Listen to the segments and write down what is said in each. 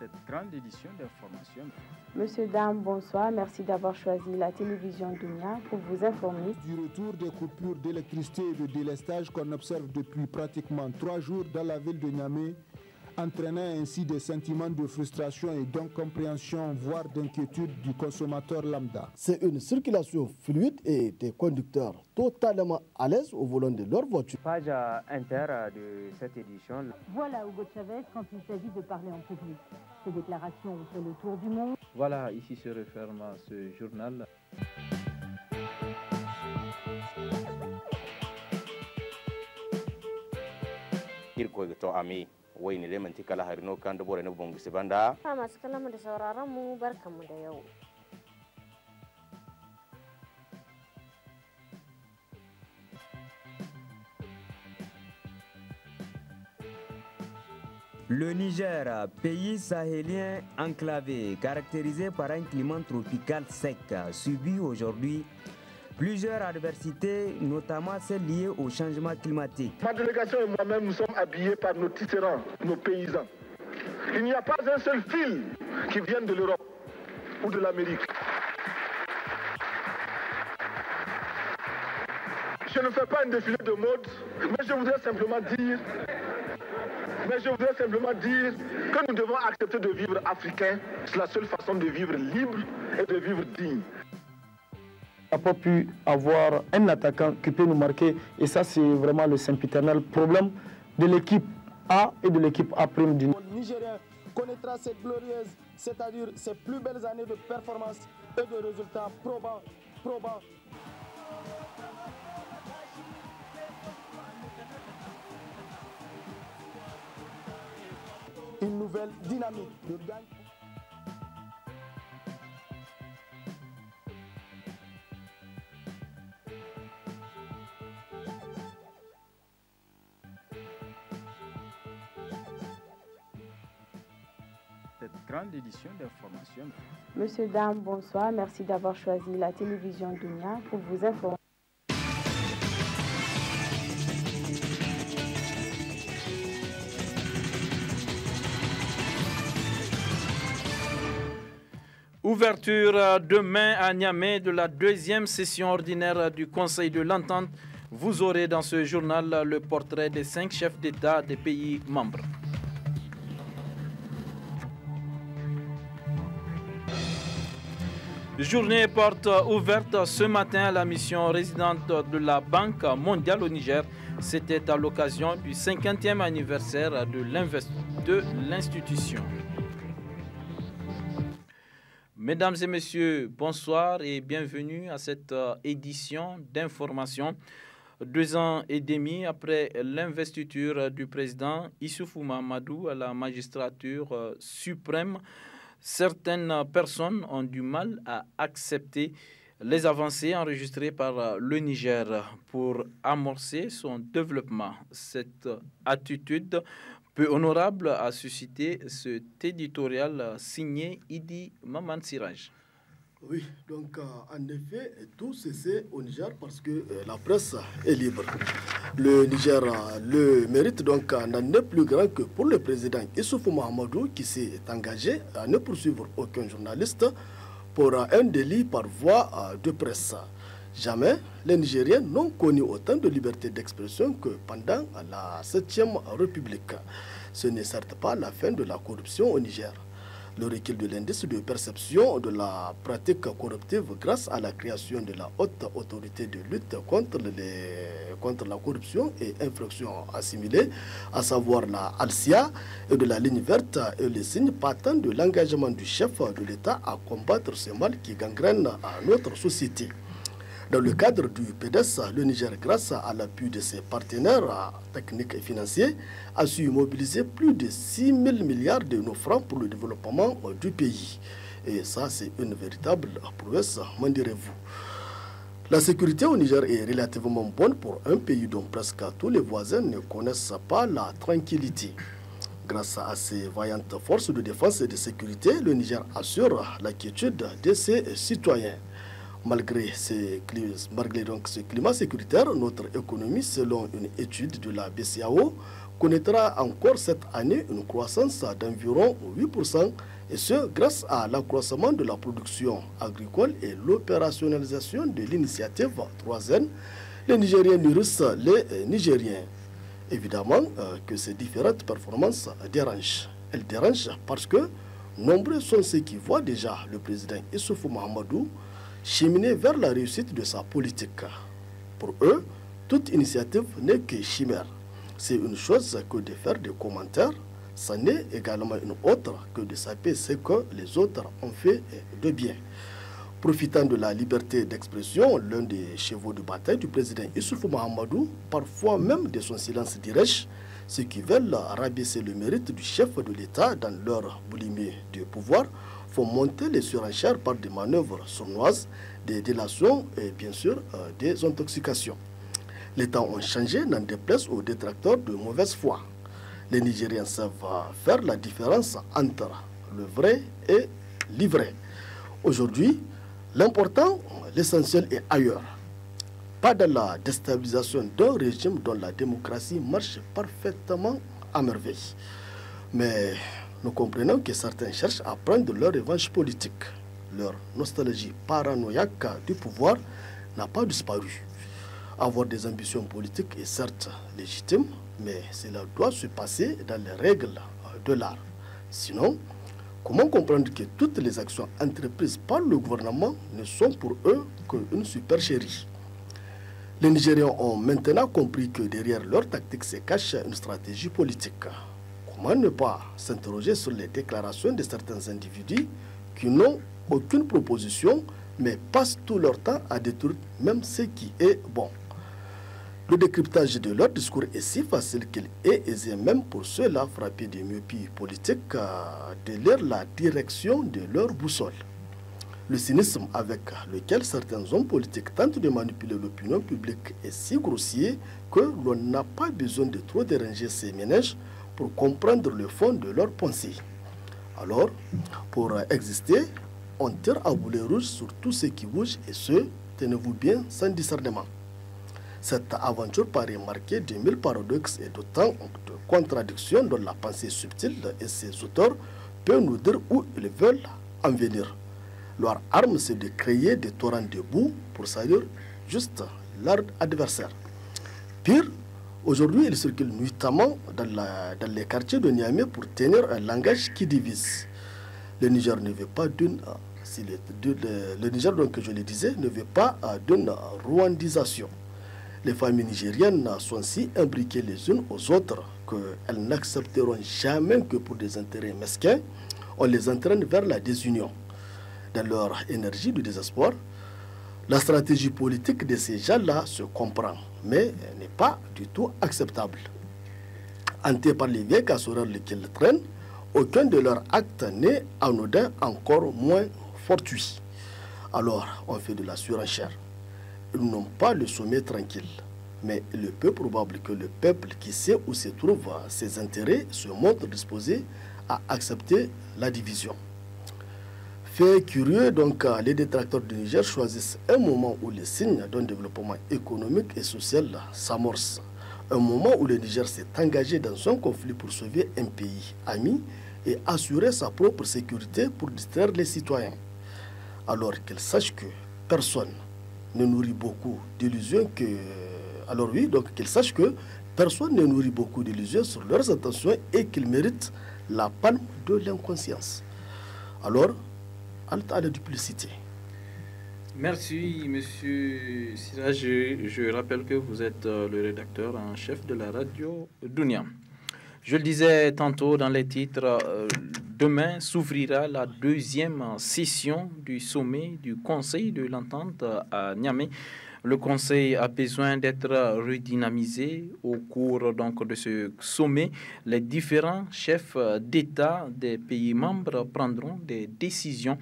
Cette grande édition d'information. Monsieur, dame, bonsoir. Merci d'avoir choisi la télévision Dunia pour vous informer. Du retour des coupures d'électricité et de délestage qu'on observe depuis pratiquement 3 jours dans la ville de Niamey, entraînant ainsi des sentiments de frustration et d'incompréhension, voire d'inquiétude du consommateur lambda. C'est une circulation fluide et des conducteurs totalement à l'aise au volant de leur voiture. Page inter de cette édition. Voilà Hugo Chavez quand il s'agit de parler en public. Ces déclarations ont fait le tour du monde. Voilà, ici se referme ce journal. wayne da manti kala harino kan da bore na bongo sibanda ha masu kallon da sauraron mu barkanmu da yau. Le Niger, pays sahélien enclavé, caractérisé par un climat tropical sec, subit aujourd'hui plusieurs adversités, notamment celles liées au changement climatique. Ma délégation et moi-même, nous sommes habillés par nos tisserands, nos paysans. Il n'y a pas un seul fil qui vienne de l'Europe ou de l'Amérique. Je ne fais pas un défilé de mode, mais je voudrais simplement dire que nous devons accepter de vivre africain. C'est la seule façon de vivre libre et de vivre digne. On n'a pas pu avoir un attaquant qui peut nous marquer. Et ça, c'est vraiment le sempiternel problème de l'équipe A et de l'équipe A'. Le Nigérien connaîtra cette glorieuse, c'est-à-dire ses plus belles années de performance et de résultats probants. Une nouvelle dynamique de gagne. Cette grande édition d'information. Monsieur, dame, bonsoir. Merci d'avoir choisi la télévision Dunia pour vous informer. Ouverture demain à Niamey de la deuxième session ordinaire du Conseil de l'Entente. Vous aurez dans ce journal le portrait des 5 chefs d'État des pays membres. Journée porte ouverte ce matin à la mission résidente de la Banque mondiale au Niger. C'était à l'occasion du 50e anniversaire de l'institution. Mesdames et messieurs, bonsoir et bienvenue à cette édition d'information. 2 ans et demi après l'investiture du président Issoufou Mahamadou à la magistrature suprême, certaines personnes ont du mal à accepter les avancées enregistrées par le Niger pour amorcer son développement. Cette attitude peu honorable a suscité cet éditorial signé Idi Maman Siraj. Oui, donc en effet, tout cessé au Niger parce que la presse est libre. Le Niger le mérite donc n'en est plus grand que pour le président Issoufou Mahamadou qui s'est engagé à ne poursuivre aucun journaliste pour un délit par voie de presse. Jamais les Nigériens n'ont connu autant de liberté d'expression que pendant la 7e République. Ce n'est certes pas la fin de la corruption au Niger. Le recul de l'indice de perception de la pratique corruptive grâce à la création de la haute autorité de lutte contre la corruption et infractions assimilées, à savoir la ALSIA, et de la ligne verte est le signe patent de l'engagement du chef de l'État à combattre ce mal qui gangrène notre société. Dans le cadre du PDS, le Niger, grâce à l'appui de ses partenaires techniques et financiers, a su mobiliser plus de 6 000 milliards de nos francs pour le développement du pays. Et ça, c'est une véritable prouesse, m'en direz-vous. La sécurité au Niger est relativement bonne pour un pays dont presque tous les voisins ne connaissent pas la tranquillité. Grâce à ses vaillantes forces de défense et de sécurité, le Niger assure la quiétude de ses citoyens. Malgré ce climat sécuritaire, notre économie, selon une étude de la BCAO, connaîtra encore cette année une croissance d'environ 8%, et ce grâce à l'accroissement de la production agricole et l'opérationnalisation de l'initiative 3N, les Nigériens nourrissent les Nigériens. Évidemment que ces différentes performances dérangent. Elles dérangent parce que nombreux sont ceux qui voient déjà le président Issoufou Mahamadou cheminer vers la réussite de sa politique. Pour eux, toute initiative n'est que chimère. C'est une chose que de faire des commentaires, c'en est également une autre que de saper ce que les autres ont fait de bien. Profitant de la liberté d'expression, l'un des chevaux de bataille du président Issoufou Mahamadou, parfois même de son silence direct, ceux qui veulent rabaisser le mérite du chef de l'État dans leur boulimie de pouvoir, font monter les surenchères par des manœuvres sournoises, des délations et bien sûr des intoxications. Les temps ont changé, n'en déplaise aux détracteurs de mauvaise foi. Les Nigériens savent faire la différence entre le vrai et l'ivraie. Aujourd'hui, l'important, l'essentiel est ailleurs. Pas dans la déstabilisation d'un régime dont la démocratie marche parfaitement à merveille. Mais nous comprenons que certains cherchent à prendre leur revanche politique. Leur nostalgie paranoïaque du pouvoir n'a pas disparu. Avoir des ambitions politiques est certes légitime, mais cela doit se passer dans les règles de l'art. Sinon, comment comprendre que toutes les actions entreprises par le gouvernement ne sont pour eux qu'une supercherie? Les Nigériens ont maintenant compris que derrière leur tactique se cache une stratégie politique. Comment ne pas s'interroger sur les déclarations de certains individus qui n'ont aucune proposition, mais passent tout leur temps à détruire même ce qui est bon? Le décryptage de leur discours est si facile qu'il est aisé même pour ceux-là frappés de myopie politique de lire la direction de leur boussole. Le cynisme avec lequel certains hommes politiques tentent de manipuler l'opinion publique est si grossier que l'on n'a pas besoin de trop déranger ces ménages pour comprendre le fond de leurs pensées. Alors, pour exister, on tire à boulet rouge sur tout ce qui bouge et ce, tenez-vous bien, sans discernement. Cette aventure paraît marquée de mille paradoxes et d'autant de contradictions dont la pensée subtile et ses auteurs peuvent nous dire où ils veulent en venir. Leur arme, c'est de créer des torrents de boue pour salir juste leur adversaire. Pire, aujourd'hui, ils circulent nuitamment dans les quartiers de Niamey pour tenir un langage qui divise. Le Niger ne veut pas d'une... le Niger, donc, je le disais, ne veut pas d'une rwandisation. Les familles nigériennes sont si imbriquées les unes aux autres qu'elles n'accepteront jamais que pour des intérêts mesquins, on les entraîne vers la désunion. Dans leur énergie de désespoir, la stratégie politique de ces gens-là se comprend, mais n'est pas du tout acceptable. Hantés par les vieilles casseroles qu'ils traînent, aucun de leurs actes n'est anodin, encore moins fortuit. Alors, on fait de la surenchère. Ils n'ont pas le sommet tranquille, mais il est peu probable que le peuple qui sait où se trouvent ses intérêts se montre disposé à accepter la division. Fait curieux, donc, les détracteurs du Niger choisissent un moment où les signes d'un développement économique et social s'amorcent. Un moment où le Niger s'est engagé dans un conflit pour sauver un pays ami et assurer sa propre sécurité pour distraire les citoyens. Alors qu'ils sachent que personne ne nourrit beaucoup d'illusions qu'ils sachent que personne ne nourrit beaucoup d'illusions sur leurs intentions et qu'ils méritent la palme de l'inconscience. Alors, halte à la duplicité. Merci, Monsieur Siraj. Je rappelle que vous êtes le rédacteur en chef de la radio Dunia. Je le disais tantôt dans les titres, demain s'ouvrira la deuxième session du sommet du Conseil de l'entente à Niamey. Le Conseil a besoin d'être redynamisé au cours donc de ce sommet. Les différents chefs d'État des pays membres prendront des décisions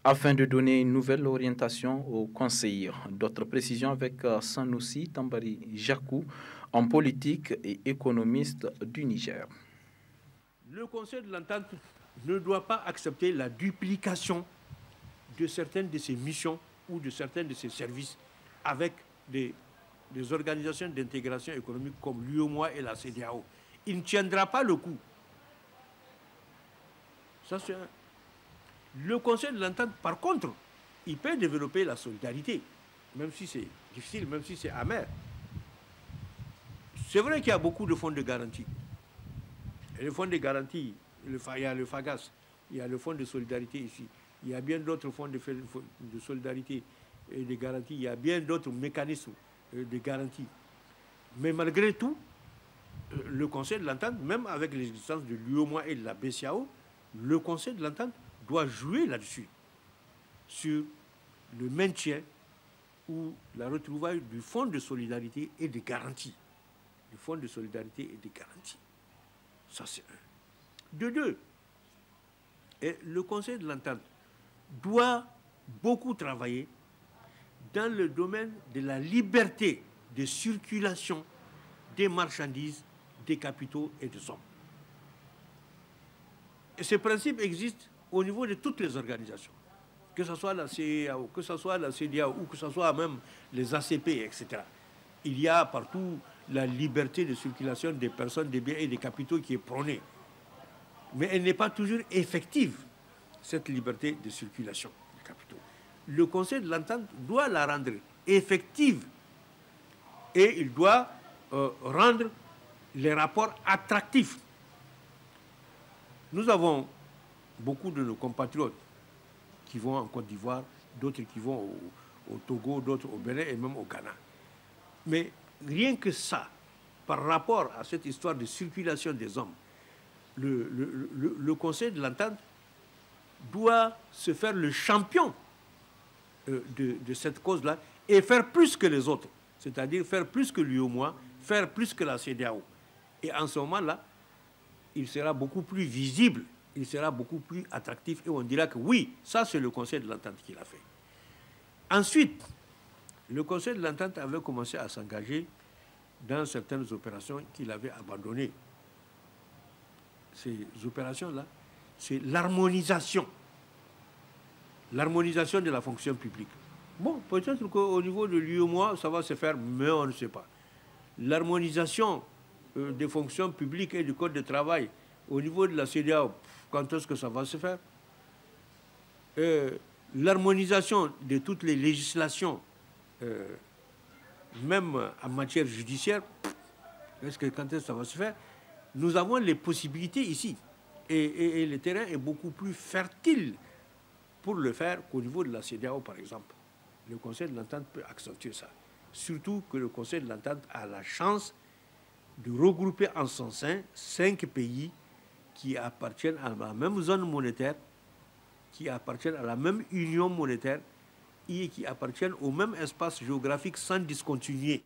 afin de donner une nouvelle orientation au Conseil. D'autres précisions avec Sanoussi Tambari Jakou, homme politique et économiste du Niger. Le Conseil de l'entente ne doit pas accepter la duplication de certaines de ses missions ou de certains de ses services avec des organisations d'intégration économique comme l'UEMOA et la CEDEAO. il ne tiendra pas le coup. Ça, c'est un. Le Conseil de l'entente, par contre, il peut développer la solidarité, même si c'est difficile, même si c'est amer. C'est vrai qu'il y a beaucoup de fonds de garantie. Et le fonds de garantie, il y a le FAGAS, il y a le fonds de solidarité ici, il y a bien d'autres fonds de solidarité et de garantie, il y a bien d'autres mécanismes de garantie. Mais malgré tout, le Conseil de l'entente, même avec l'existence de l'UEMOA et de la BCAO, le Conseil de l'entente doit jouer là-dessus, sur le maintien ou la retrouvaille du fonds de solidarité et de garantie. Le fonds de solidarité et de garantie. Ça, c'est un. De deux, et le Conseil de l'entente doit beaucoup travailler dans le domaine de la liberté de circulation des marchandises, des capitaux et des hommes. Et ce principe existe au niveau de toutes les organisations, que ce soit la CEDEAO, que ce soit la CEDEAO ou que ce soit même les ACP, etc. Il y a partout la liberté de circulation des personnes, des biens et des capitaux qui est prônée. Mais elle n'est pas toujours effective, cette liberté de circulation des capitaux. Le Conseil de l'entente doit la rendre effective et il doit rendre les rapports attractifs. Nous avons beaucoup de nos compatriotes qui vont en Côte d'Ivoire, d'autres qui vont au Togo, d'autres au Bénin et même au Ghana. Mais rien que ça, par rapport à cette histoire de circulation des hommes, le Conseil de l'entente doit se faire le champion de cette cause-là et faire plus que les autres, c'est-à-dire faire plus que l'UEMOA, faire plus que la CEDEAO. Et en ce moment-là, il sera beaucoup plus visible, il sera beaucoup plus attractif et on dira que oui, ça c'est le Conseil de l'entente qui l'a fait. Ensuite, le Conseil de l'entente avait commencé à s'engager dans certaines opérations qu'il avait abandonnées. Ces opérations-là, c'est l'harmonisation. L'harmonisation de la fonction publique. Bon, peut-être qu'au niveau de l'UEMOA, ça va se faire, mais on ne sait pas. L'harmonisation des fonctions publiques et du Code de travail au niveau de la CEDEAO, quand est-ce que ça va se faire? L'harmonisation de toutes les législations, même en matière judiciaire, est-ce que quand est-ce que ça va se faire? Nous avons les possibilités ici. Et le terrain est beaucoup plus fertile pour le faire qu'au niveau de la CEDEAO, par exemple. Le Conseil de l'entente peut accentuer ça. Surtout que le Conseil de l'entente a la chance de regrouper en son sein 5 pays qui appartiennent à la même zone monétaire, qui appartiennent à la même union monétaire et qui appartiennent au même espace géographique sans discontinuer.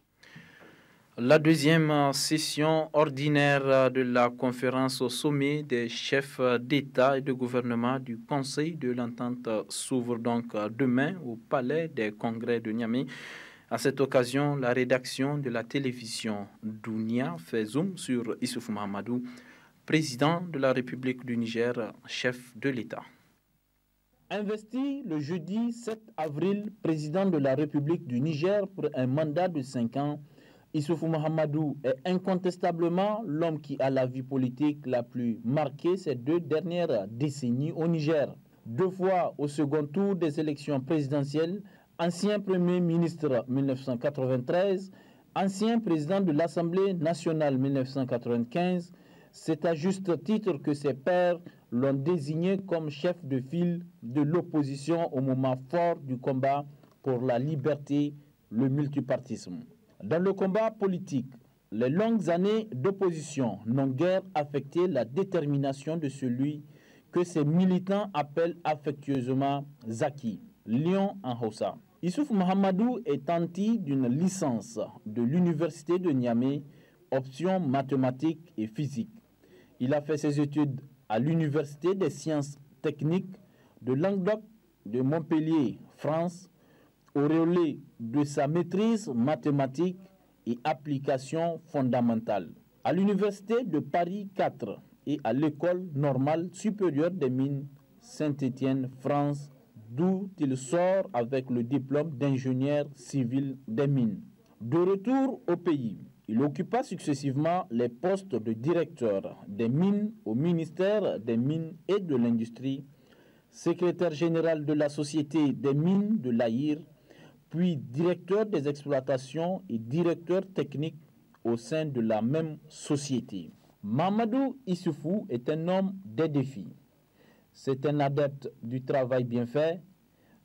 La deuxième session ordinaire de la conférence au sommet des chefs d'État et de gouvernement du Conseil de l'entente s'ouvre donc demain au Palais des Congrès de Niamey. À cette occasion, la rédaction de la télévision Dounia fait zoom sur Issoufou Mahamadou, président de la République du Niger, chef de l'État. Investi le jeudi 7 avril, président de la République du Niger pour un mandat de 5 ans, Issoufou Mahamadou est incontestablement l'homme qui a la vie politique la plus marquée ces 2 dernières décennies au Niger. 2 fois au second tour des élections présidentielles, ancien Premier ministre 1993, ancien président de l'Assemblée nationale 1995, c'est à juste titre que ses pairs l'ont désigné comme chef de file de l'opposition au moment fort du combat pour la liberté, le multipartisme. Dans le combat politique, les longues années d'opposition n'ont guère affecté la détermination de celui que ses militants appellent affectueusement Zaki, lion en Hausa. Issoufou Mahamadou est anti d'une licence de l'université de Niamey, option mathématiques et physique. Il a fait ses études à l'université des sciences techniques de Languedoc de Montpellier, France, auréolé de sa maîtrise mathématique et application fondamentale. À l'université de Paris 4 et à l'école normale supérieure des mines Saint-Étienne, France, d'où il sort avec le diplôme d'ingénieur civil des mines. De retour au pays, Il occupa successivement les postes de directeur des mines au ministère des Mines et de l'Industrie, secrétaire général de la Société des mines de l'Aïr, puis directeur des exploitations et directeur technique au sein de la même société. Mamadou Issoufou est un homme des défis. C'est un adepte du travail bien fait.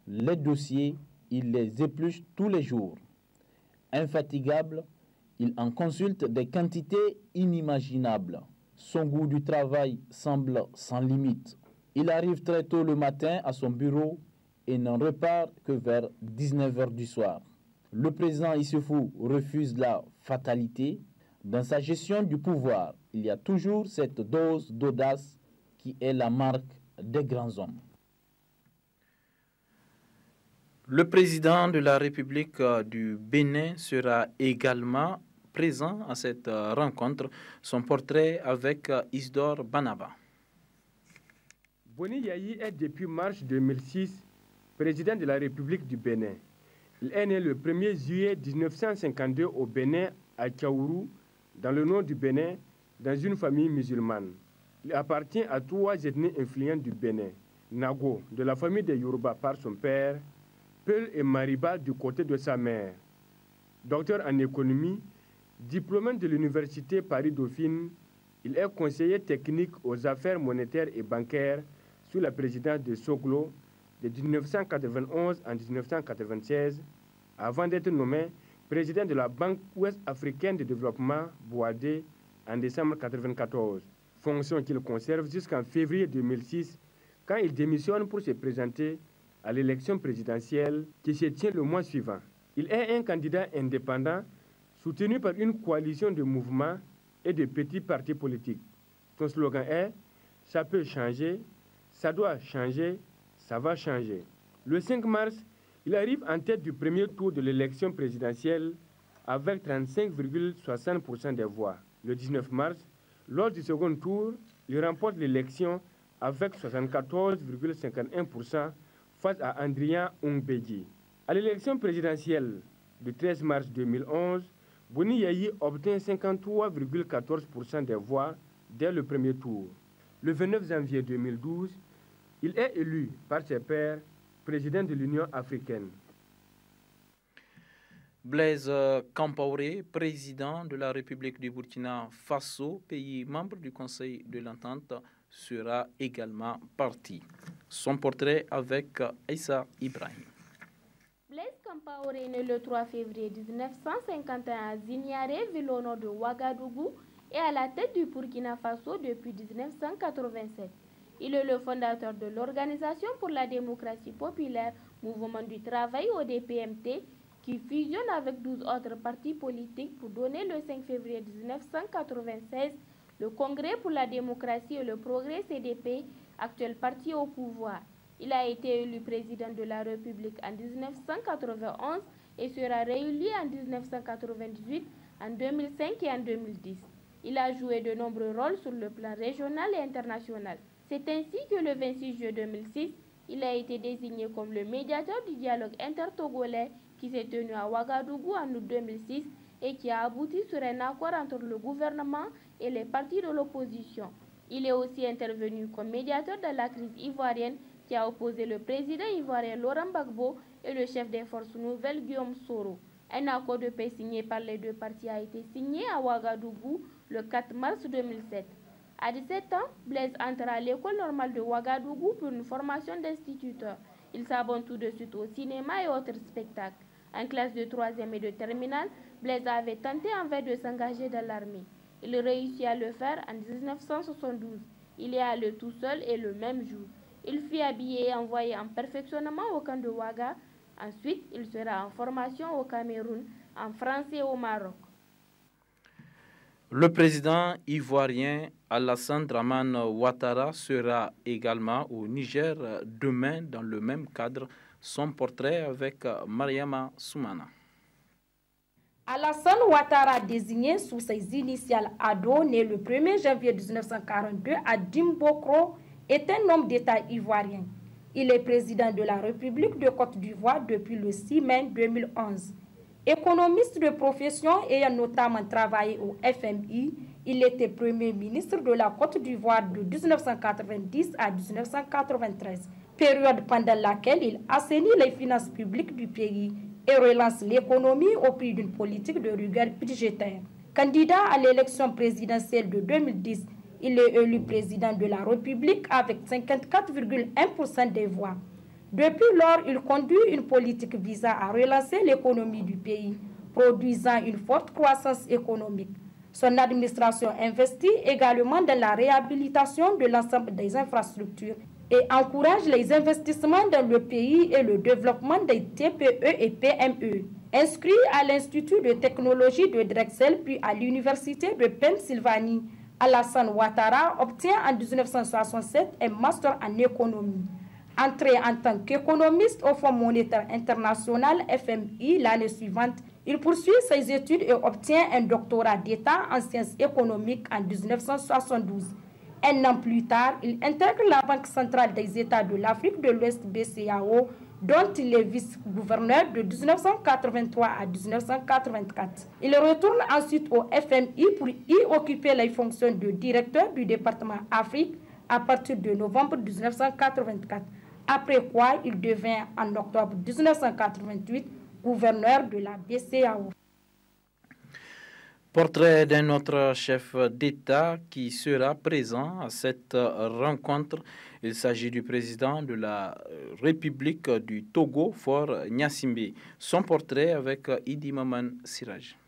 Les dossiers, il les épluche tous les jours. Infatigable, il en consulte des quantités inimaginables. Son goût du travail semble sans limite. Il arrive très tôt le matin à son bureau et n'en repart que vers 19h du soir. Le président Issoufou refuse la fatalité. Dans sa gestion du pouvoir, il y a toujours cette dose d'audace qui est la marque des grands hommes. Le président de la République du Bénin sera également présent à cette rencontre. Son portrait avec Isidore Banaba. Boni Yayi est depuis mars 2006 président de la République du Bénin. Il est né le 1er juillet 1952 au Bénin, à Tchaourou, dans le nord du Bénin, dans une famille musulmane. Il appartient à 3 ethnies influentes du Bénin. Nago, de la famille des Yoruba par son père, Peul et Mariba du côté de sa mère. Docteur en économie, diplômé de l'université Paris-Dauphine, il est conseiller technique aux affaires monétaires et bancaires sous la présidence de Soglo de 1991 en 1996, avant d'être nommé président de la Banque ouest-africaine de développement, Boadé, en décembre 1994, fonction qu'il conserve jusqu'en février 2006, quand il démissionne pour se présenter à l'élection présidentielle qui se tient le mois suivant. Il est un candidat indépendant soutenu par une coalition de mouvements et de petits partis politiques. Son slogan est « Ça peut changer, ça doit changer, ça va changer ». Le 5 mars, il arrive en tête du premier tour de l'élection présidentielle avec 35,60% des voix. Le 19 mars, lors du second tour, il remporte l'élection avec 74,51% face à Andrian Ongbegi. À l'élection présidentielle du 13 mars 2011, Boni Yayi obtient 53,14% des voix dès le premier tour. Le 29 janvier 2012, il est élu par ses pairs président de l'Union africaine. Blaise Compaoré, président de la République du Burkina Faso, pays membre du Conseil de l'Entente, sera également parti. Son portrait avec Issa Ibrahim. Blaise Compaoré est né le 3 février 1951 à Zignaré, ville au nord de Ouagadougou, et à la tête du Burkina Faso depuis 1987. Il est le fondateur de l'Organisation pour la démocratie populaire, Mouvement du travail ODPMT, qui fusionne avec 12 autres partis politiques pour donner le 5 février 1996 le Congrès pour la démocratie et le progrès CDP, actuel parti au pouvoir. Il a été élu président de la République en 1991 et sera réélu en 1998, en 2005 et en 2010. Il a joué de nombreux rôles sur le plan régional et international. C'est ainsi que le 26 juillet 2006, il a été désigné comme le médiateur du dialogue intertogolais qui s'est tenu à Ouagadougou en août 2006 et qui a abouti sur un accord entre le gouvernement et les partis de l'opposition. Il est aussi intervenu comme médiateur dans la crise ivoirienne qui a opposé le président ivoirien Laurent Gbagbo et le chef des forces nouvelles Guillaume Soro. Un accord de paix signé par les deux parties a été signé à Ouagadougou le 4 mars 2007. À 17 ans, Blaise entre à l'école normale de Ouagadougou pour une formation d'instituteur. Il s'abonne tout de suite au cinéma et autres spectacles. En classe de 3e et de terminale, Blaise avait tenté en vain de s'engager dans l'armée. Il réussit à le faire en 1972. Il est allé tout seul et le même jour. Il fut habillé et envoyé en perfectionnement au camp de Ouaga. Ensuite, il sera en formation au Cameroun, en France et au Maroc. Le président ivoirien Alassane Dramane Ouattara sera également au Niger demain dans le même cadre. Son portrait avec Mariama Soumana. Alassane Ouattara, désigné sous ses initiales ADO, né le 1er janvier 1942 à Dimbokro, est un homme d'État ivoirien. Il est président de la République de Côte d'Ivoire depuis le 6 mai 2011. Économiste de profession ayant notamment travaillé au FMI, il était Premier ministre de la Côte d'Ivoire de 1990 à 1993, période pendant laquelle il assainit les finances publiques du pays et relance l'économie au prix d'une politique de rigueur budgétaire. Candidat à l'élection présidentielle de 2010, il est élu président de la République avec 54,1% des voix. Depuis lors, il conduit une politique visant à relancer l'économie du pays, produisant une forte croissance économique. Son administration investit également dans la réhabilitation de l'ensemble des infrastructures et encourage les investissements dans le pays et le développement des TPE et PME. Inscrit à l'Institut de technologie de Drexel puis à l'Université de Pennsylvanie, Alassane Ouattara obtient en 1967 un master en économie. Entré en tant qu'économiste au Fonds monétaire international FMI l'année suivante, il poursuit ses études et obtient un doctorat d'État en sciences économiques en 1972. Un an plus tard, il intègre la Banque centrale des États de l'Afrique de l'Ouest BCAO, dont il est vice-gouverneur de 1983 à 1984. Il retourne ensuite au FMI pour y occuper les fonctions de directeur du département Afrique à partir de novembre 1984. Après quoi, il devient en octobre 1988 gouverneur de la BCAO. Portrait d'un autre chef d'État qui sera présent à cette rencontre. Il s'agit du président de la République du Togo, Faure Gnassingbé. Son portrait avec Idi Maman Siraj.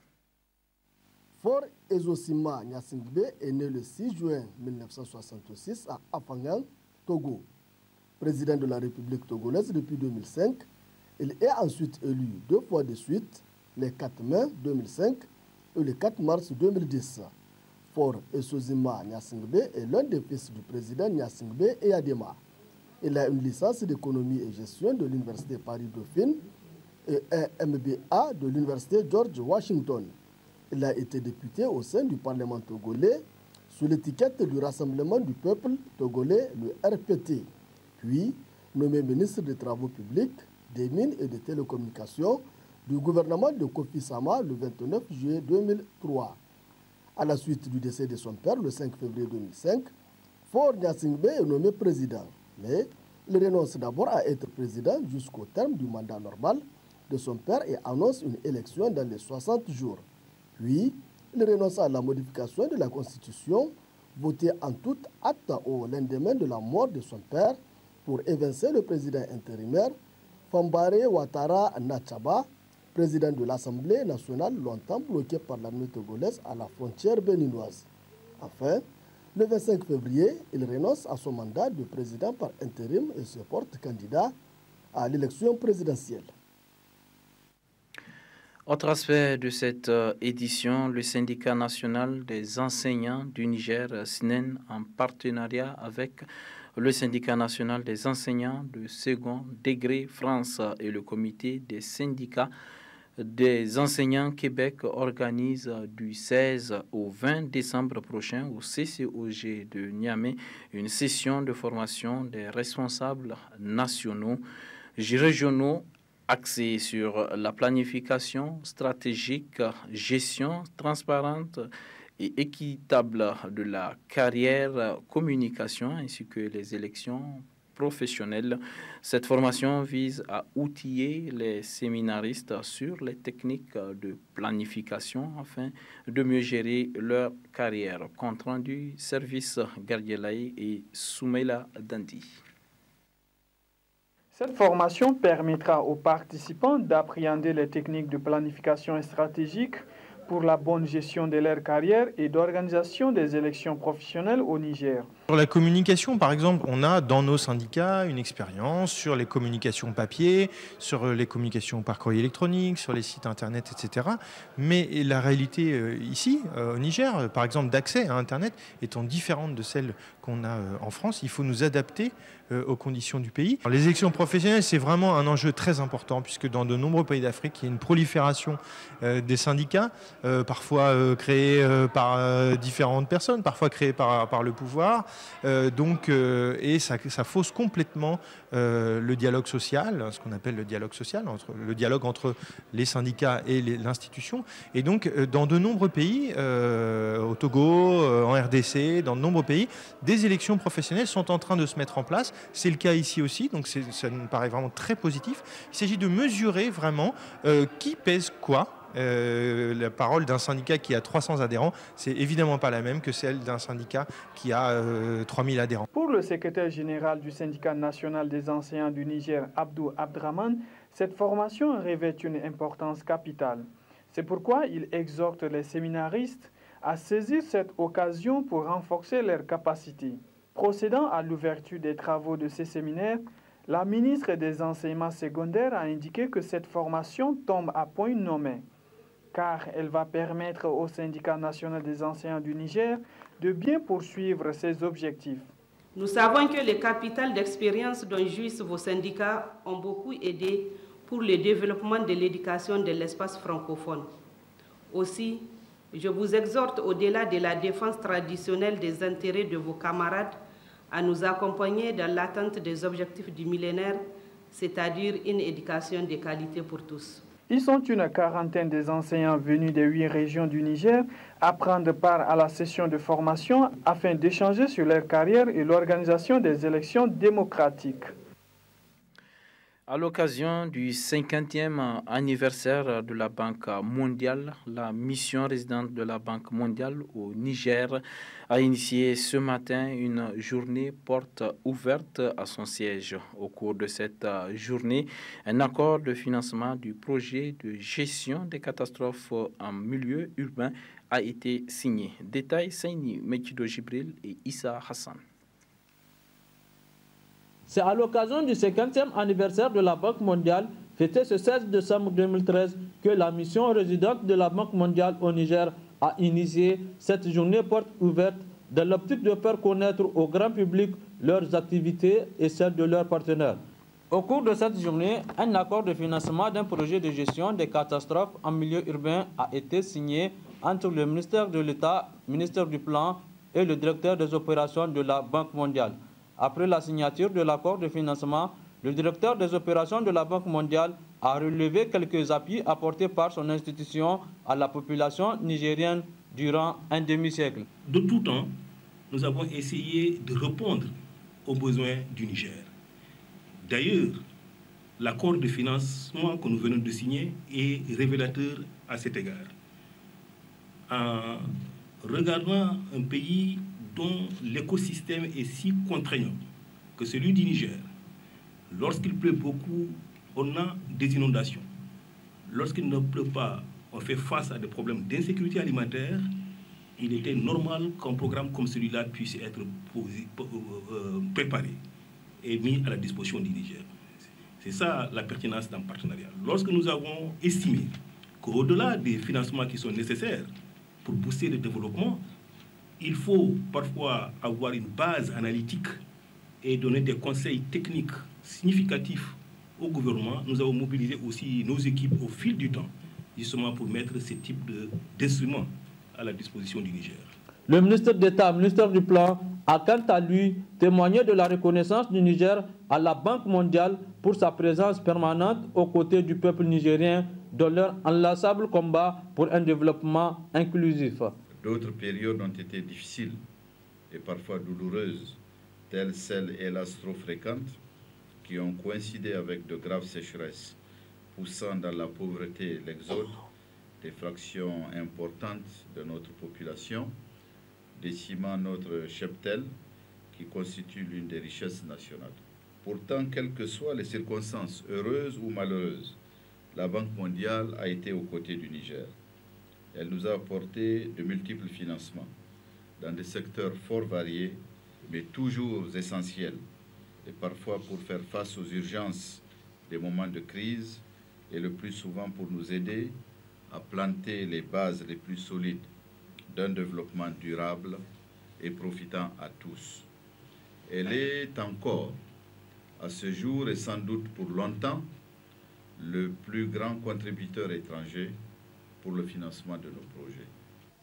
Faure Ezosima Gnassingbé est né le 6 juin 1966 à Afangan, Togo. Président de la République togolaise depuis 2005, il est ensuite élu 2 fois de suite, le 4 mai 2005 et le 4 mars 2010. Faure Ezosima Gnassingbé est l'un des fils du président Gnassingbé et Adema. Il a une licence d'économie et gestion de l'Université Paris-Dauphine et un MBA de l'Université George Washington. Il a été député au sein du Parlement togolais sous l'étiquette du Rassemblement du peuple togolais, le RPT. Puis nommé ministre des Travaux publics, des Mines et des Télécommunications du gouvernement de Kofi Sama le 29 juillet 2003. À la suite du décès de son père le 5 février 2005, Faure Gnassingbé est nommé président. Mais il renonce d'abord à être président jusqu'au terme du mandat normal de son père et annonce une élection dans les 60 jours. Puis, il renonce à la modification de la Constitution votée en toute hâte au lendemain de la mort de son père pour évincer le président intérimaire Fambare Ouattara Nachaba, président de l'Assemblée nationale longtemps bloqué par l'armée togolaise à la frontière béninoise. Enfin, le 25 février, il renonce à son mandat de président par intérim et se porte candidat à l'élection présidentielle. Autre aspect de cette édition, le syndicat national des enseignants du Niger, SNEN, en partenariat avec le syndicat national des enseignants de second degré France et le comité des syndicats des enseignants Québec organise du 16 au 20 décembre prochain au CCOG de Niamey une session de formation des responsables nationaux, régionaux, axée sur la planification stratégique, gestion transparente et équitable de la carrière communication ainsi que les élections professionnelles. Cette formation vise à outiller les séminaristes sur les techniques de planification afin de mieux gérer leur carrière. Compte rendu, service Gardielaï et Soumaïla Dandi. Cette formation permettra aux participants d'appréhender les techniques de planification stratégique pour la bonne gestion de leur carrière et d'organisation des élections professionnelles au Niger. Sur la communication, par exemple, on a dans nos syndicats une expérience sur les communications papier, sur les communications par courrier électronique, sur les sites internet, etc. Mais la réalité ici, au Niger, par exemple, d'accès à Internet, étant différente de celle qu'on a en France, il faut nous adapter aux conditions du pays. Alors, les élections professionnelles, c'est vraiment un enjeu très important, puisque dans de nombreux pays d'Afrique, il y a une prolifération des syndicats, parfois créés par différentes personnes, parfois créés par le pouvoir, Et ça fausse complètement le dialogue social, ce qu'on appelle le dialogue social, le dialogue entre les syndicats et l'institution. Et donc, dans de nombreux pays, au Togo, en RDC, dans de nombreux pays, des élections professionnelles sont en train de se mettre en place. C'est le cas ici aussi, donc ça me paraît vraiment très positif. Il s'agit de mesurer vraiment qui pèse quoi. La parole d'un syndicat qui a 300 adhérents, c'est évidemment pas la même que celle d'un syndicat qui a 3000 adhérents. Pour le secrétaire général du syndicat national des enseignants du Niger, Abdou Abdraman, cette formation revêt une importance capitale. C'est pourquoi il exhorte les séminaristes à saisir cette occasion pour renforcer leurs capacités. Procédant à l'ouverture des travaux de ces séminaires, la ministre des Enseignements secondaires a indiqué que cette formation tombe à point nommé, car elle va permettre au syndicat national des enseignants du Niger de bien poursuivre ses objectifs. Nous savons que les capitales d'expérience dont jouissent vos syndicats ont beaucoup aidé pour le développement de l'éducation de l'espace francophone. Aussi, je vous exhorte, au-delà de la défense traditionnelle des intérêts de vos camarades, à nous accompagner dans l'atteinte des objectifs du millénaire, c'est-à-dire une éducation de qualité pour tous. Ils sont une quarantaine des enseignants venus des 8 régions du Niger à prendre part à la session de formation afin d'échanger sur leur carrière et l'organisation des élections démocratiques. À l'occasion du 50e anniversaire de la Banque mondiale, la mission résidente de la Banque mondiale au Niger a initié ce matin une journée porte ouverte à son siège. Au cours de cette journée, un accord de financement du projet de gestion des catastrophes en milieu urbain a été signé. Détail Saini Mekido Jibril et Issa Hassan. C'est à l'occasion du 50e anniversaire de la Banque mondiale, fêté ce 16 décembre 2013, que la mission résidente de la Banque mondiale au Niger a initié cette journée porte ouverte dans l'optique de faire connaître au grand public leurs activités et celles de leurs partenaires. Au cours de cette journée, un accord de financement d'un projet de gestion des catastrophes en milieu urbain a été signé entre le ministère de l'État, ministère du Plan et le directeur des opérations de la Banque mondiale. Après la signature de l'accord de financement, le directeur des opérations de la Banque mondiale a relevé quelques appuis apportés par son institution à la population nigérienne durant un demi-siècle. De tout temps, nous avons essayé de répondre aux besoins du Niger. D'ailleurs, l'accord de financement que nous venons de signer est révélateur à cet égard. En regardant un pays dont l'écosystème est si contraignant que celui du Niger, lorsqu'il pleut beaucoup, on a des inondations. Lorsqu'il ne pleut pas, on fait face à des problèmes d'insécurité alimentaire. Il était normal qu'un programme comme celui-là puisse être préparé et mis à la disposition du Niger. C'est ça la pertinence d'un partenariat. Lorsque nous avons estimé qu'au-delà des financements qui sont nécessaires pour booster le développement, il faut parfois avoir une base analytique et donner des conseils techniques significatifs au gouvernement. Nous avons mobilisé aussi nos équipes au fil du temps, justement pour mettre ce type d'instruments à la disposition du Niger. Le ministre d'État, ministre du Plan, a quant à lui témoigné de la reconnaissance du Niger à la Banque mondiale pour sa présence permanente aux côtés du peuple nigérien dans leur inlassable combat pour un développement inclusif. D'autres périodes ont été difficiles et parfois douloureuses, telles celles hélas trop fréquentes, qui ont coïncidé avec de graves sécheresses, poussant dans la pauvreté l'exode des fractions importantes de notre population, décimant notre cheptel qui constitue l'une des richesses nationales. Pourtant, quelles que soient les circonstances, heureuses ou malheureuses, la Banque mondiale a été aux côtés du Niger. Elle nous a apporté de multiples financements dans des secteurs fort variés, mais toujours essentiels, et parfois pour faire face aux urgences des moments de crise, et le plus souvent pour nous aider à planter les bases les plus solides d'un développement durable et profitant à tous. Elle est encore, à ce jour et sans doute pour longtemps, le plus grand contributeur étranger pour le financement de nos projets.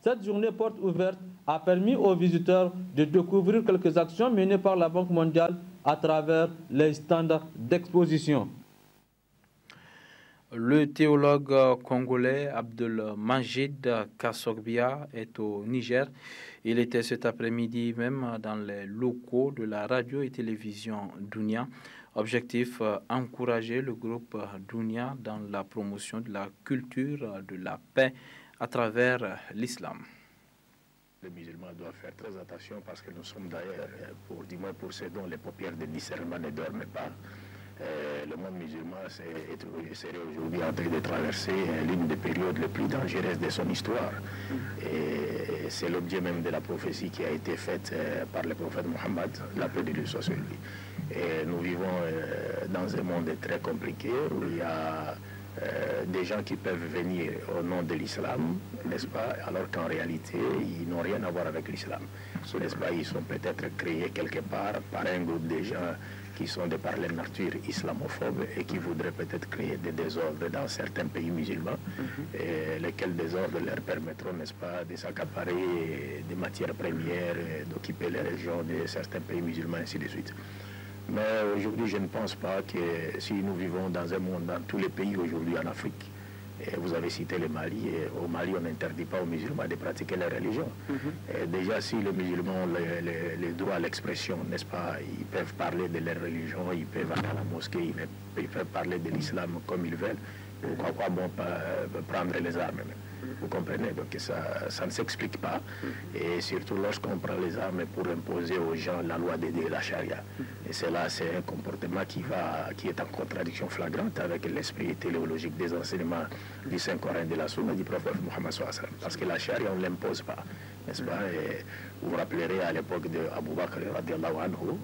Cette journée porte ouverte a permis aux visiteurs de découvrir quelques actions menées par la Banque mondiale à travers les standards d'exposition. Le théologue congolais Abdelmajid Kassogbia est au Niger. Il était cet après-midi même dans les locaux de la radio et télévision Dunia. Objectif, encourager le groupe Dunia dans la promotion de la culture de la paix à travers l'islam. Les musulmans doivent faire très attention parce que nous sommes d'ailleurs, du moins pour ceux dont les paupières de discernement ne dorment pas, le monde musulman serait aujourd'hui en train de traverser l'une des périodes les plus dangereuses de son histoire. Et c'est l'objet même de la prophétie qui a été faite par le prophète Mohammed, la paix de Dieu soit sur lui. Et nous vivons dans un monde très compliqué où il y a des gens qui peuvent venir au nom de l'islam, n'est-ce pas, alors qu'en réalité, ils n'ont rien à voir avec l'islam. N'est-ce pas, ils sont peut-être créés quelque part par un groupe de gens qui sont de par leur nature islamophobes et qui voudraient peut-être créer des désordres dans certains pays musulmans, et lesquels désordres leur permettront, n'est-ce pas, de s'accaparer des matières premières, d'occuper les régions de certains pays musulmans, ainsi de suite. Mais aujourd'hui, je ne pense pas que si nous vivons dans un monde, dans tous les pays aujourd'hui en Afrique, et vous avez cité le Mali, et au Mali, on n'interdit pas aux musulmans de pratiquer leur religion. Et déjà, si les musulmans ont le droit à l'expression, n'est-ce pas, ils peuvent parler de leur religion, ils peuvent aller à la mosquée, ils peuvent parler de l'islam comme ils veulent, pourquoi bon pas prendre les armes même. Vous comprenez, donc ça ne s'explique pas, et surtout lorsqu'on prend les armes pour imposer aux gens la loi de Dieu, la charia. Et cela, c'est un comportement qui est en contradiction flagrante avec l'esprit téléologique des enseignements du Saint-Coran, de la Sunna du prophète Mohammed sallallahu alayhi wa sallam. Parce que la charia, on ne l'impose pas, n'est-ce pas? Et vous vous rappellerez à l'époque de Abu Bakr radiallahu anhu,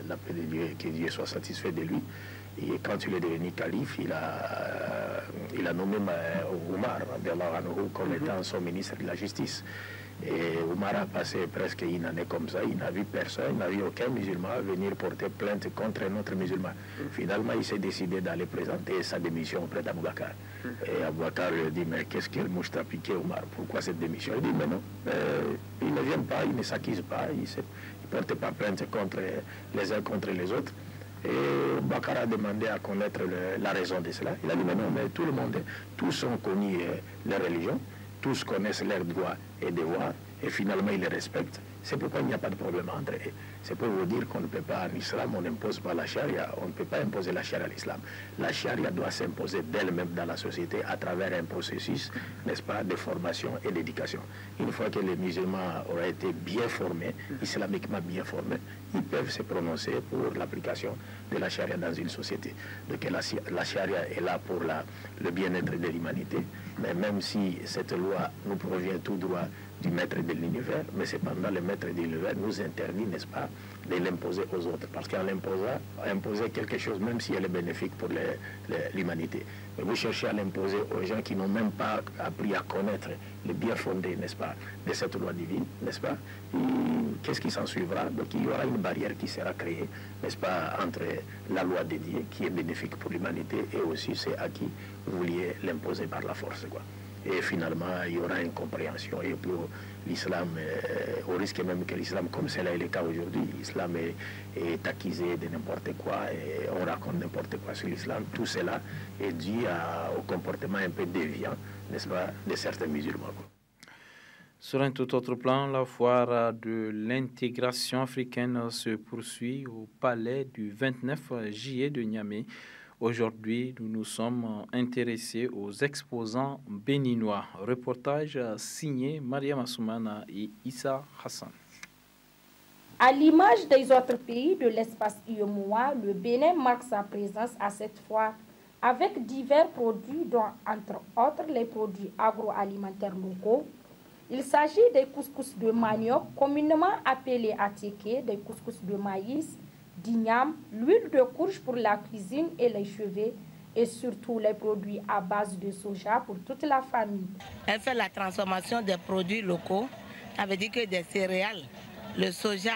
la paix de Dieu, que Dieu soit satisfait de lui. Et quand il est devenu calife, il a nommé Omar comme étant son ministre de la Justice. Et Omar a passé presque une année comme ça, il n'a vu personne, il n'a vu aucun musulman venir porter plainte contre un autre musulman. Finalement, il s'est décidé d'aller présenter sa démission auprès d'Abou Bakr. Et Abou Bakr lui a dit, mais qu'est-ce que le mouche t'a piqué, Omar? Pourquoi cette démission? Il dit, mais non, ils ne viennent pas, ils ne s'accusent pas, ils ne portent pas plainte contre les uns contre les autres. Et Bakar a demandé à connaître la raison de cela. Il a dit, mais non, mais tout le monde, tous ont connu leur religion, tous connaissent leurs droits et devoirs, et finalement ils les respectent. C'est pourquoi il n'y a pas de problème entre eux. C'est pour vous dire qu'on ne peut pas, en islam, on n'impose pas la charia, on ne peut pas imposer la charia à l'islam. La charia doit s'imposer d'elle-même dans la société à travers un processus, n'est-ce pas, de formation et d'éducation. Une fois que les musulmans auraient été bien formés, islamiquement bien formés, ils peuvent se prononcer pour l'application de la charia dans une société. Donc la charia est là pour le bien-être de l'humanité, mais même si cette loi nous provient tout droit du maître de l'univers, mais cependant le maître de l'univers nous interdit, n'est-ce pas, de l'imposer aux autres, parce qu'en imposer quelque chose, même si elle est bénéfique pour l'humanité. Mais vous cherchez à l'imposer aux gens qui n'ont même pas appris à connaître le bien fondé, n'est-ce pas, de cette loi divine, n'est-ce pas? Qu'est-ce qui s'en suivra? Donc il y aura une barrière qui sera créée, n'est-ce pas, entre la loi de Dieu, qui est bénéfique pour l'humanité, et aussi c'est à qui vous vouliez l'imposer par la force, quoi. Et finalement, il y aura une compréhension. Et pour l'islam, au risque même que l'islam, comme cela est le cas aujourd'hui, l'islam est accusé de n'importe quoi et on raconte n'importe quoi sur l'islam. Tout cela est dû au comportement un peu déviant, n'est-ce pas, de certains musulmans, quoi. Sur un tout autre plan, la foire de l'intégration africaine se poursuit au palais du 29 juillet de Niamey. Aujourd'hui, nous nous sommes intéressés aux exposants béninois. Reportage signé Mariam Assoumana et Issa Hassan. À l'image des autres pays de l'espace UEMOA, le Bénin marque sa présence à cette foire avec divers produits, dont entre autres les produits agroalimentaires locaux. Il s'agit des couscous de manioc, communément appelés attiéké, des couscous de maïs, d'igname, l'huile de courge pour la cuisine et les cheveux, et surtout les produits à base de soja pour toute la famille. Elle fait la transformation des produits locaux, ça veut dire que des céréales, le soja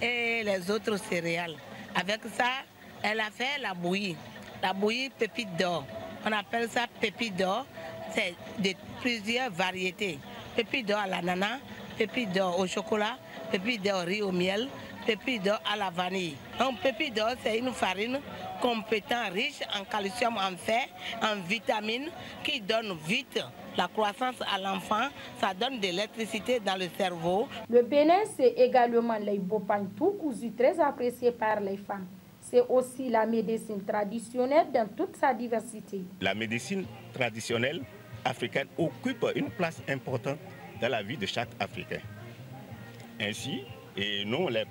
et les autres céréales. Avec ça, elle a fait la bouillie pépite d'or. On appelle ça pépite d'or, c'est de plusieurs variétés. pépites d'or à l'ananas, pépites d'or au chocolat, pépites d'or au riz au miel, pépites d'or à la vanille. Un pépite d'or, c'est une farine compétente, riche en calcium, en fer, en vitamines, qui donne vite la croissance à l'enfant. Ça donne de l'électricité dans le cerveau. Le Bénin, c'est également les bopantou cousu très apprécié par les femmes. C'est aussi la médecine traditionnelle dans toute sa diversité. La médecine traditionnelle africaine occupe une place importante dans la vie de chaque Africain. Ainsi, et nous, les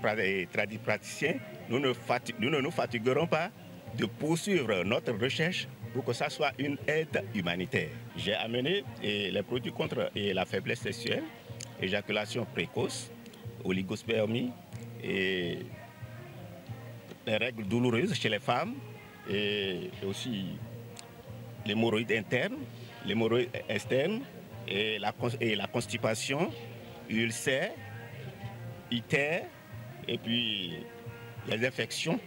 praticiens, nous ne nous fatiguerons pas de poursuivre notre recherche pour que ça soit une aide humanitaire. J'ai amené les produits contre la faiblesse sexuelle, éjaculation précoce, oligospermie, et les règles douloureuses chez les femmes, et aussi l'hémorroïde interne, l'hémorroïde externe, et la constipation, ulcère, iter, et puis les infections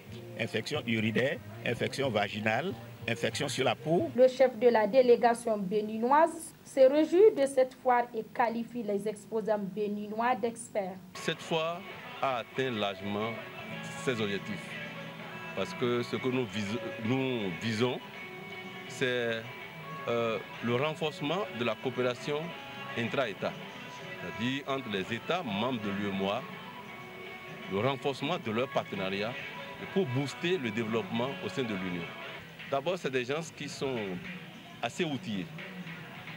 urinaires, infections vaginales, infections sur la peau. Le chef de la délégation béninoise se réjouit de cette foire et qualifie les exposants béninois d'experts. Cette foire a atteint largement ses objectifs. Parce que ce que nous visons, c'est le renforcement de la coopération intra-État, c'est-à-dire entre les États membres de l'UEMOA, le renforcement de leur partenariat pour booster le développement au sein de l'Union. D'abord, c'est des gens qui sont assez outillés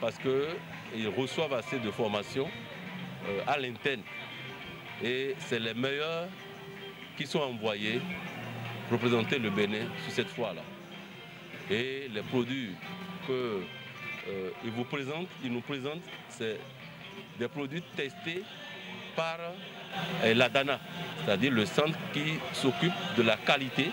parce qu'ils reçoivent assez de formation à l'interne. Et c'est les meilleurs qui sont envoyés représenter le Bénin sur cette foire-là. Et les produits qu'ils nous présentent, c'est des produits testés par l'ADANA, c'est-à-dire le centre qui s'occupe de la qualité,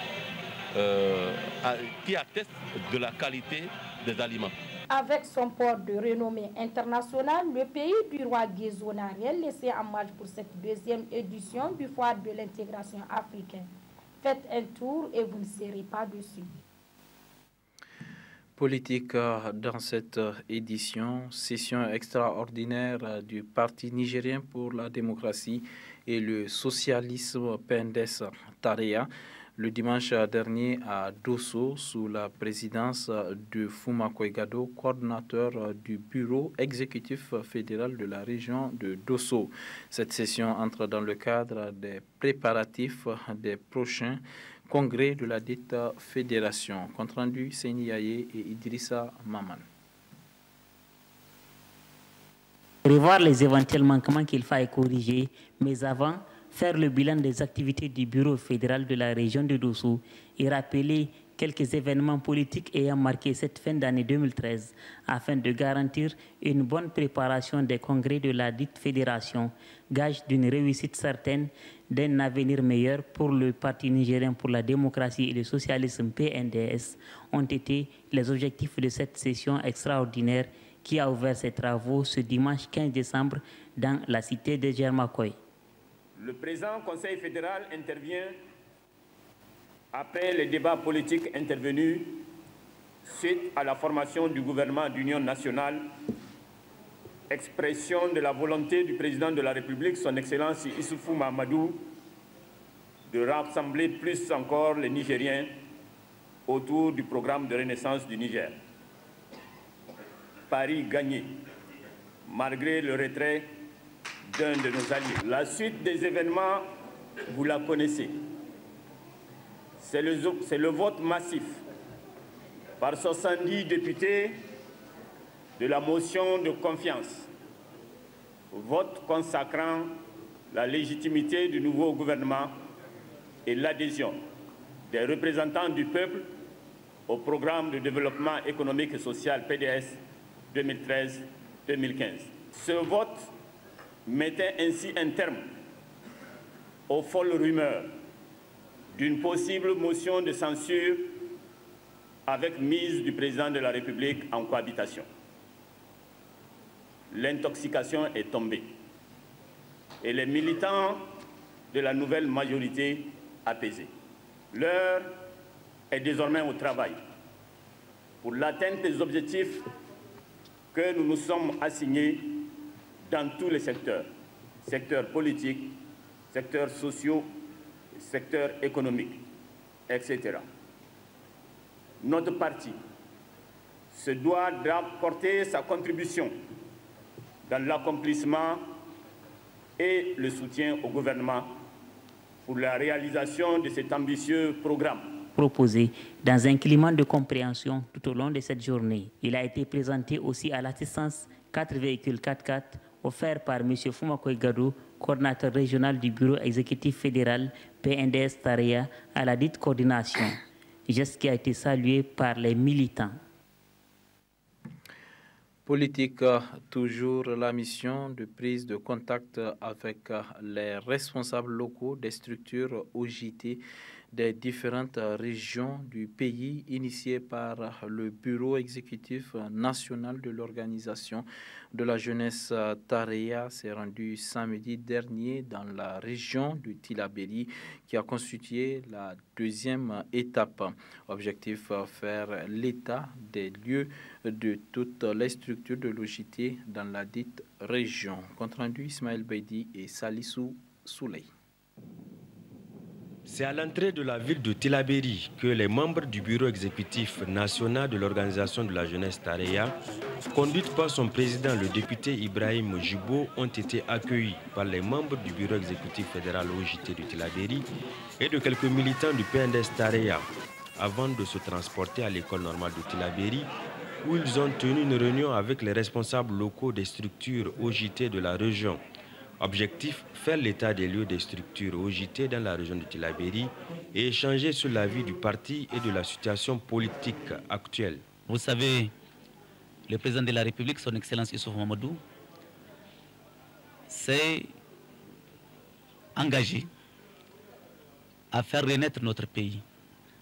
qui atteste de la qualité des aliments. Avec son port de renommée internationale, le pays du roi Guézo n'a rien laissé en marge pour cette deuxième édition du Foire de l'intégration africaine. Faites un tour et vous ne serez pas dessus. Politique dans cette édition, session extraordinaire du Parti nigérien pour la démocratie et le socialisme PNDS Tareya le dimanche dernier à Dosso sous la présidence de Fuma Koigado, coordinateur du bureau exécutif fédéral de la région de Dosso. Cette session entre dans le cadre des préparatifs des prochains congrès de la dite fédération. Compte rendu Seyni Yaye et Idrissa Maman. Revoir les éventuels manquements qu'il faille corriger, mais avant, faire le bilan des activités du bureau fédéral de la région de Dosso et rappeler quelques événements politiques ayant marqué cette fin d'année 2013 afin de garantir une bonne préparation des congrès de la dite fédération, gage d'une réussite certaine, d'un avenir meilleur pour le Parti nigérien pour la démocratie et le socialisme PNDS ont été les objectifs de cette session extraordinaire qui a ouvert ses travaux ce dimanche 15 décembre dans la cité de Djermakoy. Le présent Conseil fédéral intervient après les débats politiques intervenus suite à la formation du gouvernement d'union nationale, expression de la volonté du président de la République, son Excellence Issoufou Mahamadou, de rassembler plus encore les Nigériens autour du programme de renaissance du Niger. Paris gagné, malgré le retrait d'un de nos alliés. La suite des événements, vous la connaissez. C'est le vote massif par 70 députés de la motion de confiance, vote consacrant la légitimité du nouveau gouvernement et l'adhésion des représentants du peuple au programme de développement économique et social PDS 2013-2015. Ce vote mettait ainsi un terme aux folles rumeurs d'une possible motion de censure avec mise du président de la République en cohabitation. L'intoxication est tombée et les militants de la nouvelle majorité apaisés. L'heure est désormais au travail pour l'atteinte des objectifs que nous nous sommes assignés dans tous les secteurs, secteurs politiques, secteurs sociaux, secteurs économiques, etc. Notre parti se doit d'apporter sa contribution dans l'accomplissement et le soutien au gouvernement pour la réalisation de cet ambitieux programme. Proposé dans un climat de compréhension tout au long de cette journée. Il a été présenté aussi à l'assistance 4 véhicules 4x4 offerts par M. Foumakoy Gadou, coordinateur régional du bureau exécutif fédéral PNDS Tareya, à la dite coordination. Geste qui a été salué par les militants. Politique, toujours la mission de prise de contact avec les responsables locaux des structures OJT des différentes régions du pays, initiée par le Bureau exécutif national de l'organisation de la jeunesse Tareya, s'est rendue samedi dernier dans la région du Tillabéri, qui a constitué la deuxième étape. Objectif, faire l'état des lieux de toutes les structures de l'OJT dans la dite région. Compte rendu Ismaël Beidi et Salissou Souley. C'est à l'entrée de la ville de Tillabéri que les membres du bureau exécutif national de l'organisation de la jeunesse Tareya, conduite par son président le député Ibrahim Jibo, ont été accueillis par les membres du bureau exécutif fédéral OJT de Tillabéri et de quelques militants du PNDS Tareya, avant de se transporter à l'école normale de Tillabéri, où ils ont tenu une réunion avec les responsables locaux des structures OJT de la région. Objectif, faire l'état des lieux des structures OJT dans la région de Tillabéri et échanger sur la vie du parti et de la situation politique actuelle. Vous savez, le président de la République, son Excellence Issoufou Mamadou, s'est engagé à faire renaître notre pays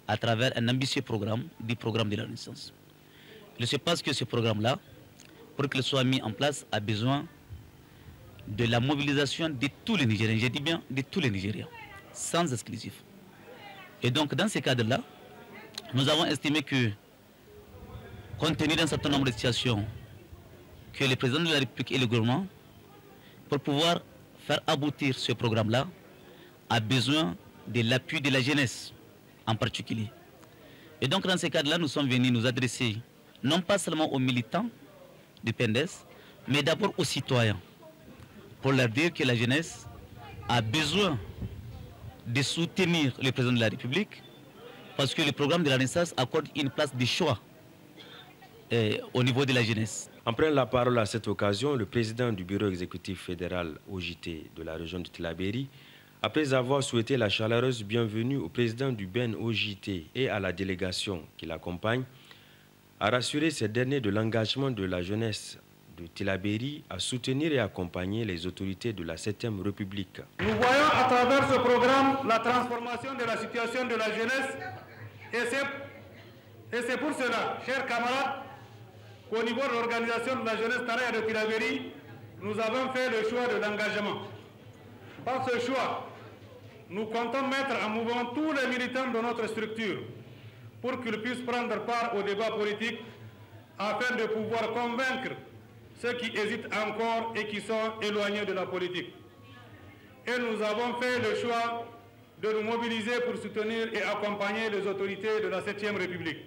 à travers un ambitieux programme, du programme de la Renaissance. Je pense que ce programme-là, pour qu'il soit mis en place, a besoin de la mobilisation de tous les Nigériens, je dis bien de tous les Nigériens, sans exclusif. Et donc, dans ce cadre-là, nous avons estimé que, compte tenu d'un certain nombre de situations, que le président de la République et le gouvernement, pour pouvoir faire aboutir ce programme-là, a besoin de l'appui de la jeunesse en particulier. Et donc, dans ce cadre-là, nous sommes venus nous adresser, non pas seulement aux militants du PNDS, mais d'abord aux citoyens, pour leur dire que la jeunesse a besoin de soutenir le président de la République parce que le programme de la Renaissance accorde une place de choix au niveau de la jeunesse. En prenant la parole à cette occasion, le président du bureau exécutif fédéral OJT de la région de Tillabéri, après avoir souhaité la chaleureuse bienvenue au président du BEN OJT et à la délégation qui l'accompagne, a rassuré ces derniers de l'engagement de la jeunesse de Tillabéri à soutenir et accompagner les autorités de la 7e République. Nous voyons à travers ce programme la transformation de la situation de la jeunesse et c'est pour cela, chers camarades, qu'au niveau de l'organisation de la jeunesse Tareya de Tillabéri, nous avons fait le choix de l'engagement. Par ce choix, nous comptons mettre en mouvement tous les militants de notre structure pour qu'ils puissent prendre part au débat politique afin de pouvoir convaincre ceux qui hésitent encore et qui sont éloignés de la politique. Et nous avons fait le choix de nous mobiliser pour soutenir et accompagner les autorités de la 7e République.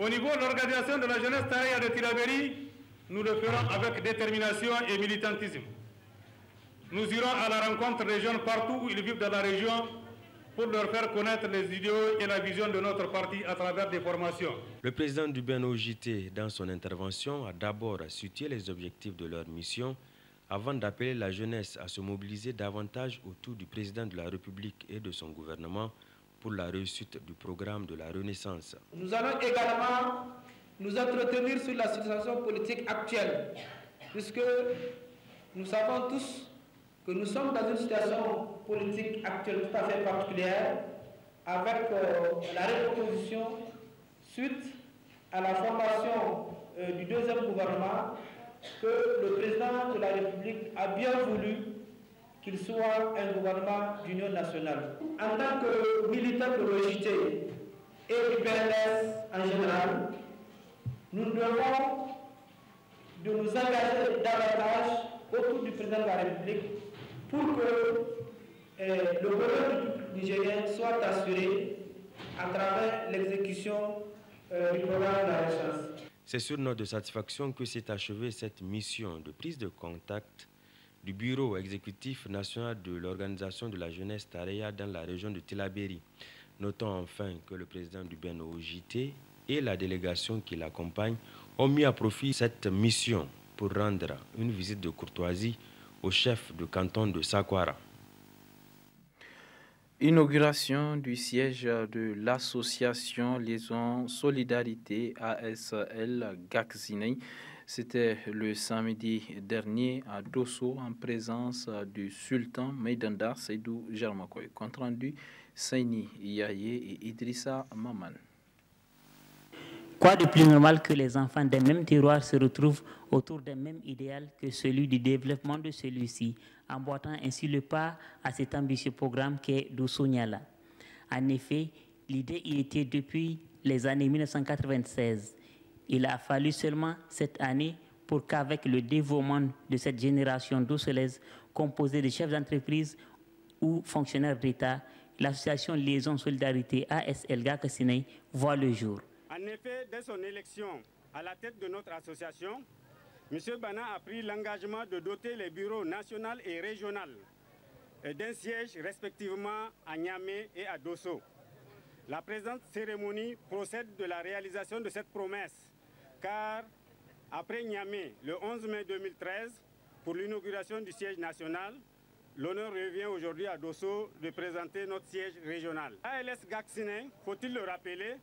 Au niveau de l'organisation de la jeunesse Tareya de Tillabéri, nous le ferons avec détermination et militantisme. Nous irons à la rencontre des jeunes partout où ils vivent dans la région pour leur faire connaître les idéaux et la vision de notre parti à travers des formations. Le président du BEN OJT, dans son intervention, a d'abord situé les objectifs de leur mission avant d'appeler la jeunesse à se mobiliser davantage autour du président de la République et de son gouvernement pour la réussite du programme de la Renaissance. Nous allons également nous entretenir sur la situation politique actuelle, puisque nous savons tous que nous sommes dans une situation politique actuelle tout à fait particulière, avec la recomposition suite à la formation du deuxième gouvernement, que le président de la République a bien voulu qu'il soit un gouvernement d'union nationale. En tant que militant de l'OJT et du PNDS en général, nous devons de nous engager davantage autour du président de la République pour que le bonheur du peuple nigérien soit assuré à travers l'exécution du programme de la recherche. C'est sur note de satisfaction que s'est achevée cette mission de prise de contact du Bureau exécutif national de l'Organisation de la jeunesse Tareya dans la région de Tillabéri. Notons enfin que le président du BNOJT et la délégation qui l'accompagne ont mis à profit cette mission pour rendre une visite de courtoisie au chef de canton de Sakwara. Inauguration du siège de l'association Liaison Solidarité ASL Gakzinei. C'était le samedi dernier à Dosso en présence du sultan Meidanda Seydou Jarmakoy. Compte rendu Saini Yaye et Idrissa Maman. Quoi de plus normal que les enfants d'un même terroir se retrouvent autour d'un même idéal que celui du développement de celui-ci, emboîtant ainsi le pas à cet ambitieux programme qu'est Dosso Niala. En effet, l'idée y était depuis les années 1996. Il a fallu seulement cette année pour qu'avec le dévouement de cette génération dossolaise composée de chefs d'entreprise ou fonctionnaires d'État, l'association Liaison Solidarité ASL Gakzinei voit le jour. En effet, dès son élection à la tête de notre association, M. Bana a pris l'engagement de doter les bureaux nationaux et régionaux d'un siège respectivement à Niamey et à Dosso. La présente cérémonie procède de la réalisation de cette promesse, car après Niamey, le 11 mai 2013, pour l'inauguration du siège national, l'honneur revient aujourd'hui à Dosso de présenter notre siège régional. ALS Gakzinei, faut-il le rappeler,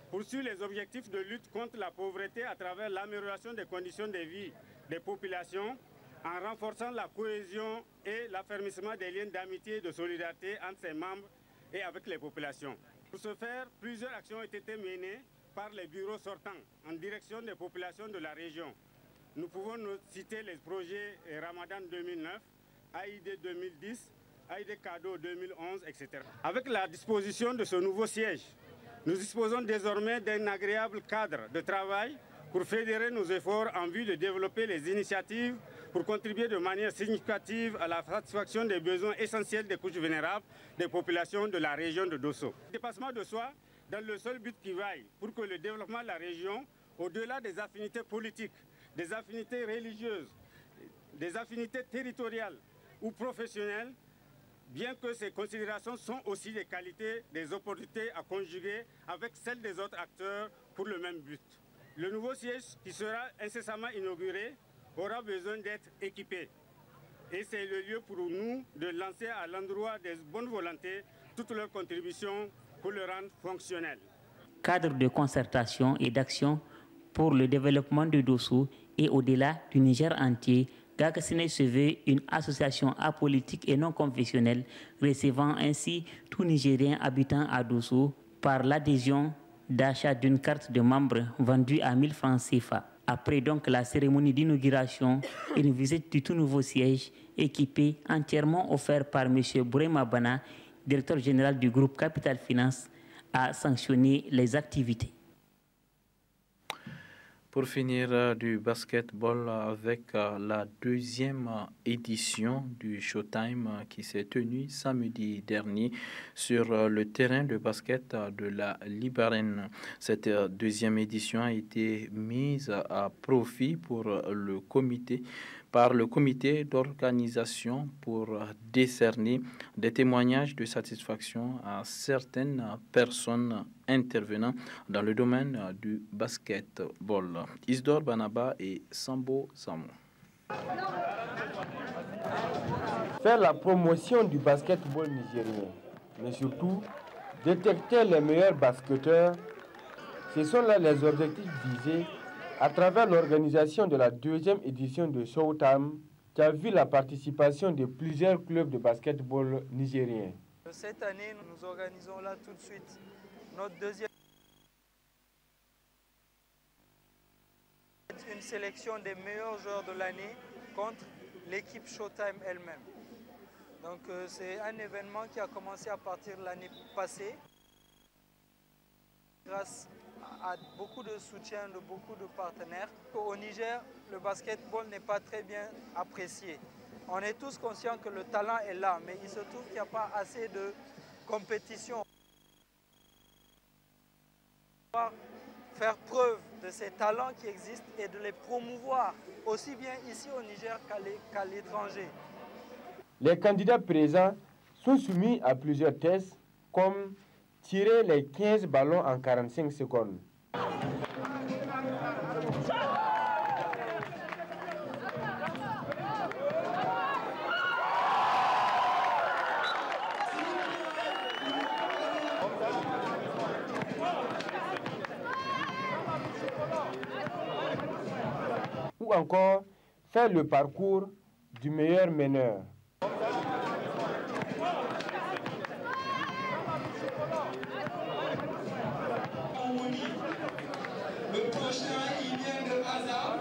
poursuit les objectifs de lutte contre la pauvreté à travers l'amélioration des conditions de vie des populations en renforçant la cohésion et l'affermissement des liens d'amitié et de solidarité entre ses membres et avec les populations. Pour ce faire, plusieurs actions ont été menées par les bureaux sortants en direction des populations de la région. Nous pouvons citer les projets Ramadan 2009, AID 2010, AID Cadeau 2011, etc. Avec la disposition de ce nouveau siège, nous disposons désormais d'un agréable cadre de travail pour fédérer nos efforts en vue de développer les initiatives pour contribuer de manière significative à la satisfaction des besoins essentiels des couches vulnérables des populations de la région de Dosso. Dépassement de soi dans le seul but qui vaille pour que le développement de la région, au-delà des affinités politiques, des affinités religieuses, des affinités territoriales ou professionnelles, bien que ces considérations sont aussi des qualités, des opportunités à conjuguer avec celles des autres acteurs pour le même but. Le nouveau siège qui sera incessamment inauguré aura besoin d'être équipé. Et c'est le lieu pour nous de lancer à l'endroit des bonnes volontés toutes leurs contributions pour le rendre fonctionnel. Cadre de concertation et d'action pour le développement de Dosso et au-delà du Niger entier, Gakzinei se veut une association apolitique et non confessionnelle, recevant ainsi tout Nigérien habitant à Dosso par l'adhésion d'achat d'une carte de membre vendue à 1000 francs CFA. Après donc la cérémonie d'inauguration, une visite du tout nouveau siège équipé entièrement offert par M. Bourema Bana, directeur général du groupe Capital Finance, a sanctionné les activités. Pour finir, du basketball avec la deuxième édition du Showtime qui s'est tenue samedi dernier sur le terrain de basket de la Libarène. Cette deuxième édition a été mise à profit par le comité d'organisation pour décerner des témoignages de satisfaction à certaines personnes intervenant dans le domaine du basketball. Isdor Banaba et Sambo Samou. Faire la promotion du basketball nigérien, mais surtout détecter les meilleurs basketteurs, ce sont là les objectifs visés à travers l'organisation de la deuxième édition de Showtime, qui a vu la participation de plusieurs clubs de basketball nigériens. Cette année, nous organisons là tout de suite notre deuxième une sélection des meilleurs joueurs de l'année contre l'équipe Showtime elle-même. Donc c'est un événement qui a commencé à partir de l'année passée grâce a beaucoup de soutien de beaucoup de partenaires. Au Niger, le basketball n'est pas très bien apprécié. On est tous conscients que le talent est là, mais il se trouve qu'il n'y a pas assez de compétition. Faire preuve de ces talents qui existent et de les promouvoir, aussi bien ici au Niger qu'à l'étranger. Les candidats présents sont soumis à plusieurs tests, comme tirer les 15 ballons en 45 secondes. Ou encore faire le parcours du meilleur meneur. Le prochain, il vient de Hazard.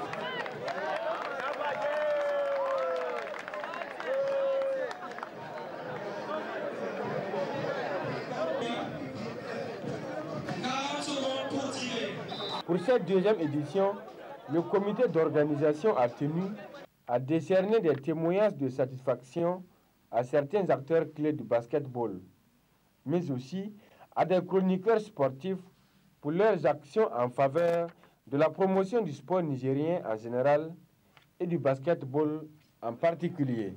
Pour cette deuxième édition, le comité d'organisation a tenu à décerner des témoignages de satisfaction à certains acteurs clés du basketball, mais aussi à des chroniqueurs sportifs pour leurs actions en faveur de la promotion du sport nigérien en général et du basketball en particulier.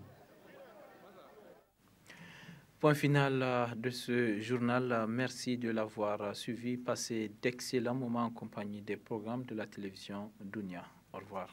Point final de ce journal. Merci de l'avoir suivi. Passez d'excellents moments en compagnie des programmes de la télévision Dunia. Au revoir.